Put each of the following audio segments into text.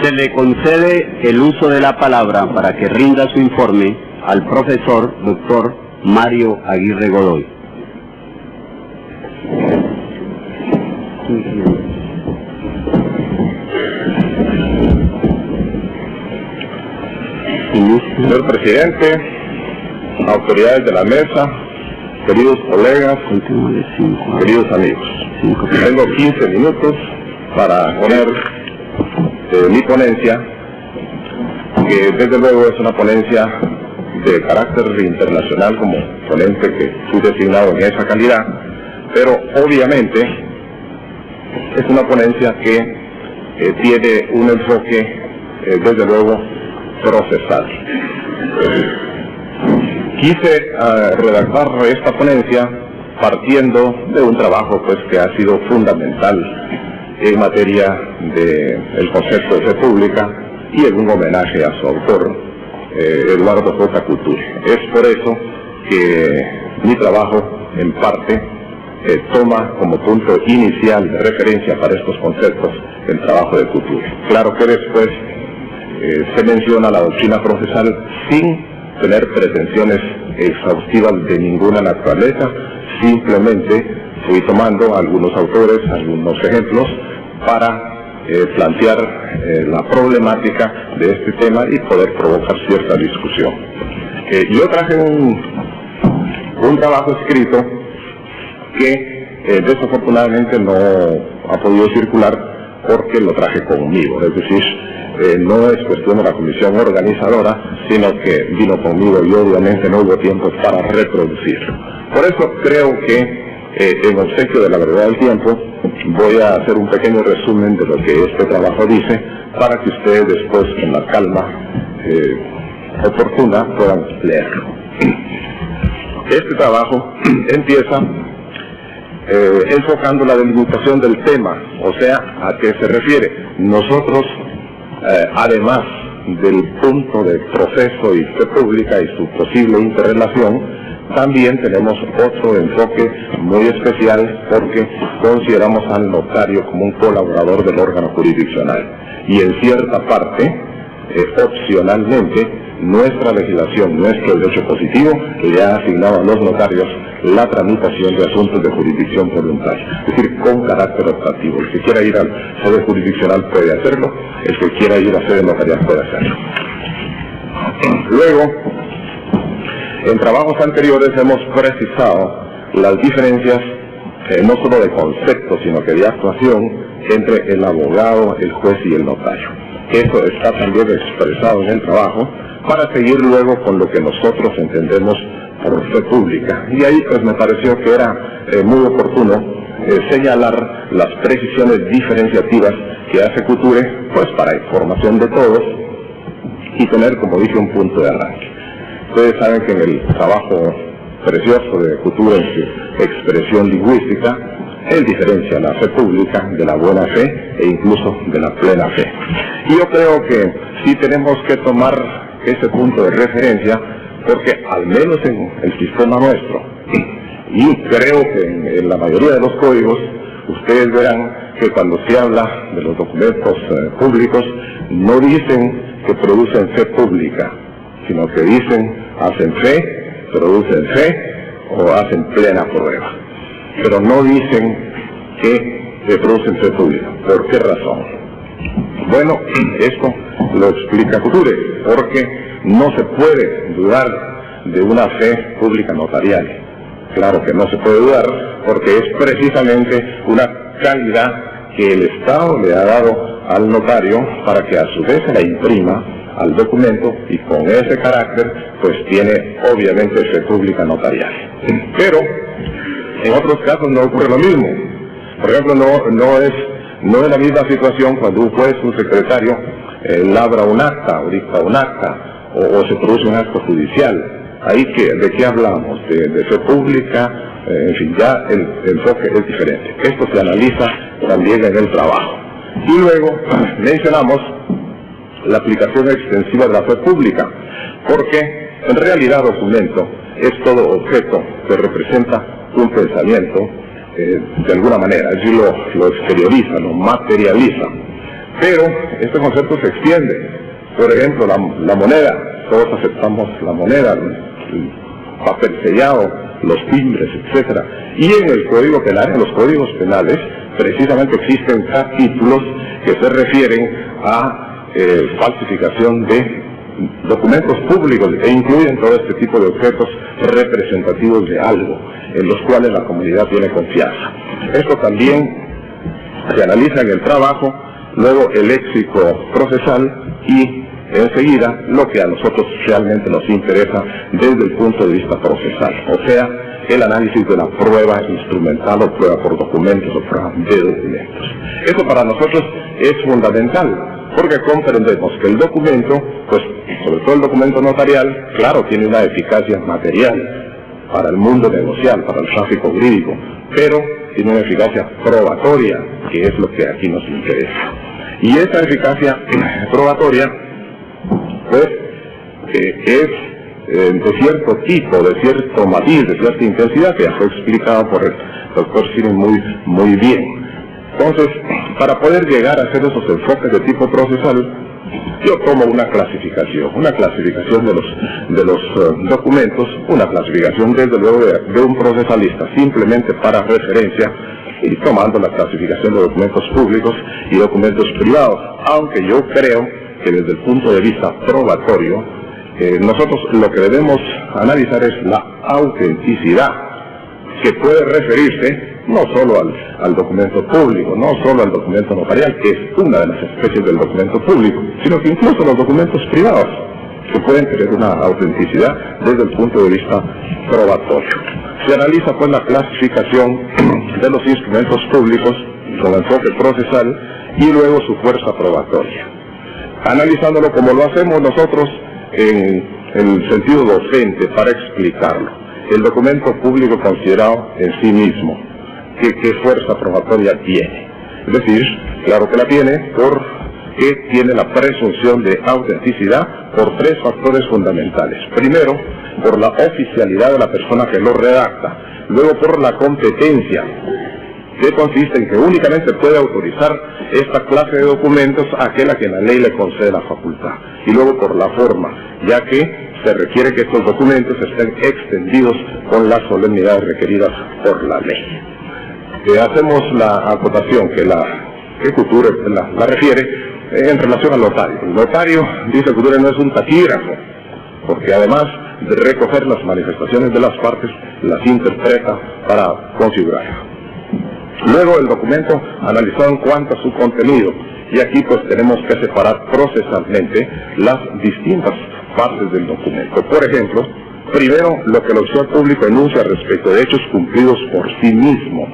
Se le concede el uso de la palabra para que rinda su informe al profesor Dr. Mario Aguirre Godoy. Señor presidente, autoridades de la mesa, queridos colegas, queridos amigos, tengo 15 minutos para poner mi ponencia, que desde luego es una ponencia de carácter internacional como ponente que fui designado en esa calidad, pero obviamente es una ponencia que tiene un enfoque desde luego procesal. Quise redactar esta ponencia partiendo de un trabajo pues que ha sido fundamental en materia del concepto de fe pública y en un homenaje a su autor, Eduardo J. Couture. Es por eso que mi trabajo en parte toma como punto inicial de referencia para estos conceptos el trabajo de Couture. Claro que después se menciona la doctrina procesal sin tener pretensiones exhaustivas de ninguna naturaleza, simplemente fui tomando algunos autores, algunos ejemplos para plantear la problemática de este tema y poder provocar cierta discusión. Yo traje un trabajo escrito que desafortunadamente no ha podido circular porque lo traje conmigo, es decir, no es cuestión de la comisión organizadora, sino que vino conmigo y obviamente no hubo tiempo para reproducirlo. Por eso creo que en obsequio de la brevedad del tiempo voy a hacer un pequeño resumen de lo que este trabajo dice para que ustedes después en la calma oportuna puedan leerlo. Este trabajo empieza enfocando la delimitación del tema, o sea, ¿a qué se refiere? Nosotros además del punto de proceso y fe pública y su posible interrelación, también tenemos otro enfoque muy especial porque consideramos al notario como un colaborador del órgano jurisdiccional. Y en cierta parte, opcionalmente, nuestra legislación, nuestro derecho positivo, le ha asignado a los notarios la tramitación de asuntos de jurisdicción voluntaria, es decir, con carácter optativo. El que quiera ir al sede jurisdiccional puede hacerlo, el que quiera ir a sede notarial puede hacerlo. Luego, en trabajos anteriores hemos precisado las diferencias no solo de concepto, sino que de actuación entre el abogado, el juez y el notario. Eso está también expresado en el trabajo para seguir luego con lo que nosotros entendemos por fe pública. Y ahí pues me pareció que era muy oportuno señalar las precisiones diferenciativas que hace Couture, pues para información de todos y tener, como dije, un punto de arranque. Ustedes saben que en el trabajo precioso de Couture en su expresión lingüística, él diferencia la fe pública de la buena fe e incluso de la plena fe. Y yo creo que sí tenemos que tomar ese punto de referencia porque al menos en el sistema nuestro, y creo que en la mayoría de los códigos, ustedes verán que cuando se habla de los documentos públicos, no dicen que producen fe pública, sino que dicen hacen fe, producen fe o hacen plena prueba. Pero no dicen que producen fe pública. ¿Por qué razón? Bueno, esto lo explica Couture, porque no se puede dudar de una fe pública notarial. Claro que no se puede dudar, porque es precisamente una calidad que el Estado le ha dado al notario para que a su vez se la imprima al documento y con ese carácter pues tiene obviamente fe pública notarial. Pero en otros casos no ocurre lo mismo. Por ejemplo, no es la misma situación cuando un juez, un secretario labra un acta o dicta un acta o se produce un acto judicial. Ahí ¿de qué hablamos? De fe pública, en fin, ya el enfoque es diferente. Esto se analiza también en el trabajo. Y luego mencionamos la aplicación extensiva de la fe pública, porque en realidad documento es todo objeto que representa un pensamiento de alguna manera, es decir, lo exterioriza, lo materializa. Pero este concepto se extiende. Por ejemplo, la moneda, todos aceptamos la moneda, el papel sellado, los timbres, etcétera. Y en el Código Penal, en los códigos penales, precisamente existen capítulos que se refieren a falsificación de documentos públicos e incluyen todo este tipo de objetos representativos de algo en los cuales la comunidad tiene confianza. Esto también se analiza en el trabajo, luego el léxico procesal y enseguida lo que a nosotros realmente nos interesa desde el punto de vista procesal, o sea, el análisis de la prueba instrumental o prueba por documentos o prueba de documentos. Eso para nosotros es fundamental, porque comprendemos que el documento, pues sobre todo el documento notarial, claro, tiene una eficacia material para el mundo negocial, para el tráfico jurídico, pero tiene una eficacia probatoria, que es lo que aquí nos interesa. Y esa eficacia probatoria, pues, es de cierto tipo, de cierto matiz, de cierta intensidad, que ya fue explicado por el doctor Cine muy bien. Entonces, para poder llegar a hacer esos enfoques de tipo procesal, yo tomo una clasificación de los documentos, una clasificación desde luego de un procesalista, simplemente para referencia, y tomando la clasificación de documentos públicos y documentos privados, aunque yo creo que desde el punto de vista probatorio, nosotros lo que debemos analizar es la autenticidad, que puede referirse no solo al documento público, no solo al documento notarial, que es una de las especies del documento público, sino que incluso los documentos privados, que pueden tener una autenticidad desde el punto de vista probatorio. Se analiza pues la clasificación de los instrumentos públicos con enfoque procesal y luego su fuerza probatoria. Analizándolo como lo hacemos nosotros en el sentido docente para explicarlo. El documento público considerado en sí mismo, ¿qué fuerza probatoria tiene? Es decir, claro que la tiene porque tiene la presunción de autenticidad por tres factores fundamentales. Primero, por la oficialidad de la persona que lo redacta. Luego, por la competencia, que consiste en que únicamente puede autorizar esta clase de documentos aquel a quien la ley le concede la facultad. Y luego por la forma, ya que se requiere que estos documentos estén extendidos con las solemnidades requeridas por la ley. Hacemos la acotación que Couture la refiere en relación al notario. El notario, dice Couture, no es un taquígrafo, porque además de recoger las manifestaciones de las partes, las interpreta para configurarlas. Luego el documento analizado en cuanto a su contenido, y aquí pues tenemos que separar procesalmente las distintas partes del documento. Por ejemplo, primero lo que el oficial público enuncia respecto de hechos cumplidos por sí mismo,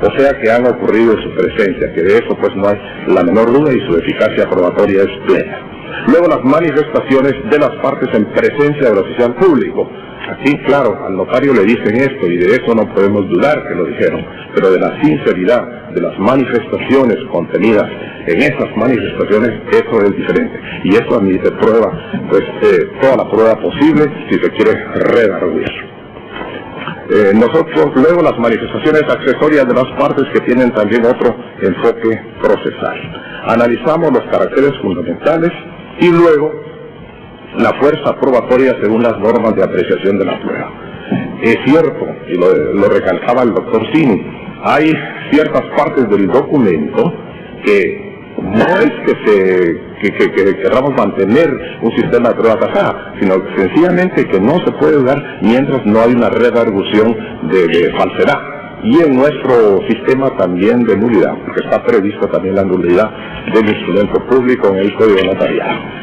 o sea que han ocurrido en su presencia, que de eso pues no hay la menor duda y su eficacia probatoria es plena. Luego las manifestaciones de las partes en presencia del oficial público. Aquí, claro, al notario le dicen esto y de eso no podemos dudar que lo dijeron, pero de la sinceridad de las manifestaciones contenidas en esas manifestaciones, eso es diferente. Y eso admite prueba, pues toda la prueba posible si se quiere redarguir. Nosotros, luego las manifestaciones accesorias de las partes que tienen también otro enfoque procesal. Analizamos los caracteres fundamentales y luego la fuerza probatoria según las normas de apreciación de la prueba. Es cierto, y lo recalcaba el doctor Cini, hay ciertas partes del documento que no es que queramos mantener un sistema de prueba tasada, sino sencillamente que no se puede dar mientras no hay una redargución de falsedad. Y en nuestro sistema también de nulidad, porque está prevista también la nulidad del instrumento público en el Código Notarial.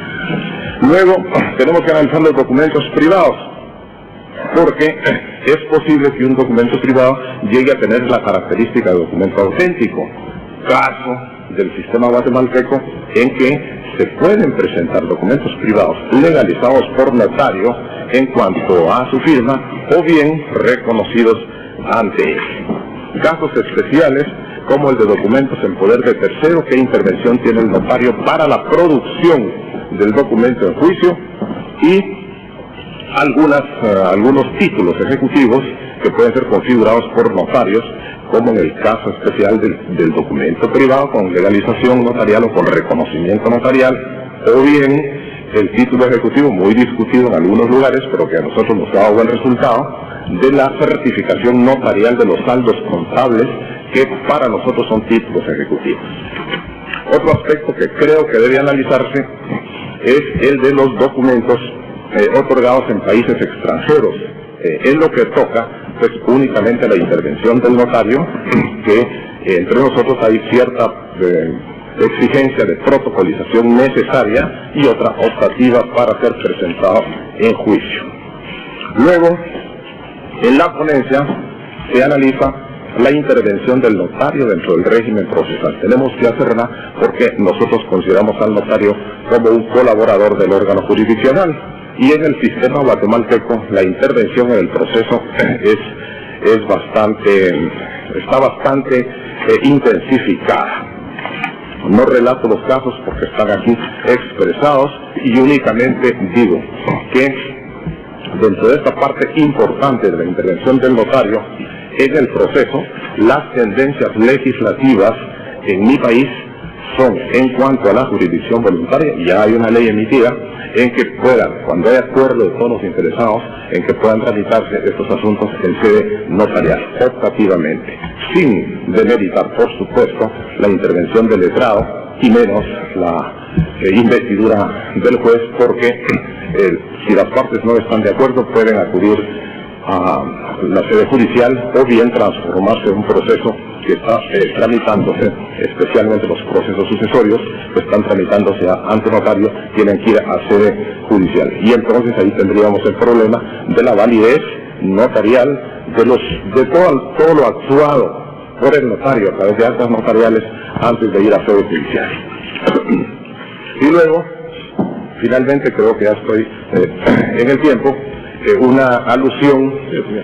Luego, tenemos que analizar los documentos privados, porque es posible que un documento privado llegue a tener la característica de documento auténtico. Caso del sistema guatemalteco en que se pueden presentar documentos privados legalizados por notario en cuanto a su firma o bien reconocidos ante él. Casos especiales como el de documentos en poder de tercero, qué intervención tiene el notario para la producción del documento en juicio, y algunos títulos ejecutivos que pueden ser configurados por notarios como en el caso especial del documento privado con legalización notarial o con reconocimiento notarial, o bien el título ejecutivo, muy discutido en algunos lugares, pero que a nosotros nos da buen resultado, de la certificación notarial de los saldos contables, que para nosotros son títulos ejecutivos. Otro aspecto que creo que debe analizarse es el de los documentos otorgados en países extranjeros. En lo que toca, pues únicamente la intervención del notario, que entre nosotros hay cierta exigencia de protocolización necesaria y otra optativa para ser presentado en juicio. Luego, en la ponencia se analiza la intervención del notario dentro del régimen procesal. Tenemos que hacerla porque nosotros consideramos al notario como un colaborador del órgano jurisdiccional, y en el sistema guatemalteco la intervención en el proceso está bastante intensificada. No relato los casos porque están aquí expresados, y únicamente digo que dentro de esta parte importante de la intervención del notario en el proceso, las tendencias legislativas en mi país son, en cuanto a la jurisdicción voluntaria, ya hay una ley emitida en que puedan, cuando hay acuerdo de todos los interesados, en que puedan tramitarse estos asuntos en sede notarial, optativamente, sin demeritar, por supuesto, la intervención del letrado y menos la investidura del juez, porque si las partes no están de acuerdo pueden acudir a la sede judicial o bien transformarse en un proceso que está tramitándose, especialmente los procesos sucesorios que están tramitándose ante notario, tienen que ir a sede judicial. Y entonces ahí tendríamos el problema de la validez notarial de todo lo actuado por el notario a través de actas notariales antes de ir a sede judicial. Y luego, finalmente, creo que ya estoy en el tiempo, una alusión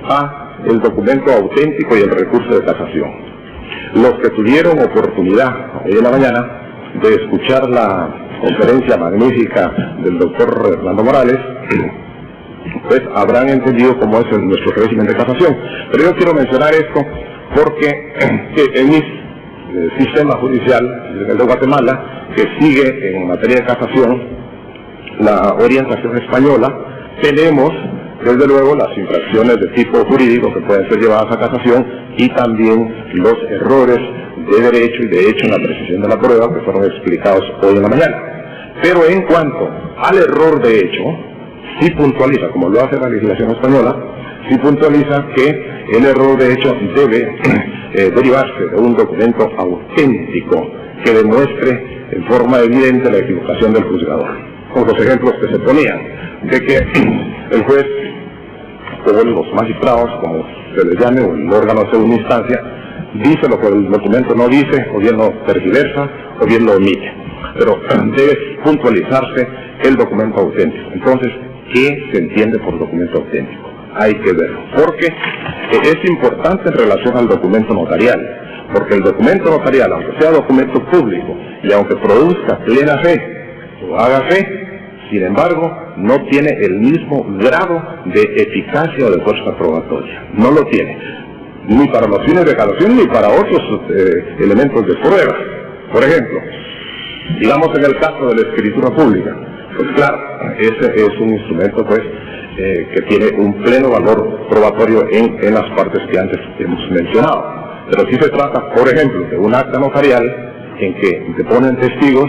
a el documento auténtico y el recurso de casación. Los que tuvieron oportunidad hoy en la mañana de escuchar la conferencia magnífica del doctor Hernando Morales, pues habrán entendido cómo es nuestro régimen de casación. Pero yo quiero mencionar esto porque en mi sistema judicial, el de Guatemala, que sigue en materia de casación la orientación española, tenemos desde luego las infracciones de tipo jurídico que pueden ser llevadas a casación y también los errores de derecho y de hecho en la precisión de la prueba que fueron explicados hoy en la mañana. Pero en cuanto al error de hecho, sí puntualiza, como lo hace la legislación española, sí puntualiza que el error de hecho debe derivarse de un documento auténtico que demuestre en forma evidente la equivocación del juzgador. Como los ejemplos que se ponían, de que el juez o los magistrados, como se les llame, o el órgano de segunda instancia, dice lo que el documento no dice, o bien lo tergiversa, o bien lo omite. Pero debe puntualizarse el documento auténtico. Entonces, ¿qué se entiende por documento auténtico? Hay que verlo, porque es importante en relación al documento notarial, porque el documento notarial, aunque sea documento público, y aunque produzca plena fe, o haga fe, sin embargo, no tiene el mismo grado de eficacia o de fuerza probatoria. No lo tiene. Ni para los fines de casación, ni para otros elementos de prueba. Por ejemplo, digamos en el caso de la escritura pública, pues claro, ese es un instrumento pues que tiene un pleno valor probatorio en las partes que antes hemos mencionado. Pero si se trata, por ejemplo, de un acta notarial en que deponen testigos,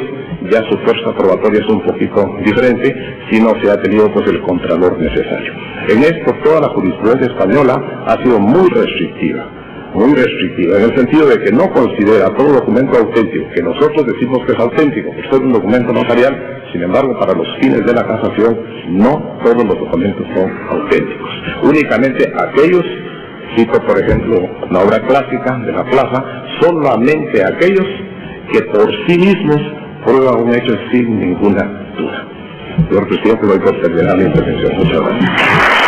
ya su fuerza probatoria es un poquito diferente si no se ha tenido pues el contralor necesario. En esto toda la jurisprudencia española ha sido muy restrictiva, en el sentido de que no considera todo documento auténtico, que nosotros decimos que es auténtico, por ser un documento notarial. Sin embargo, para los fines de la casación, no todos los documentos son auténticos. Únicamente aquellos, cito por ejemplo la obra clásica de la plaza, solamente aquellos que por sí mismos prueban un hecho sin ninguna duda. Señor presidente, voy por terminar mi intervención. Muchas gracias.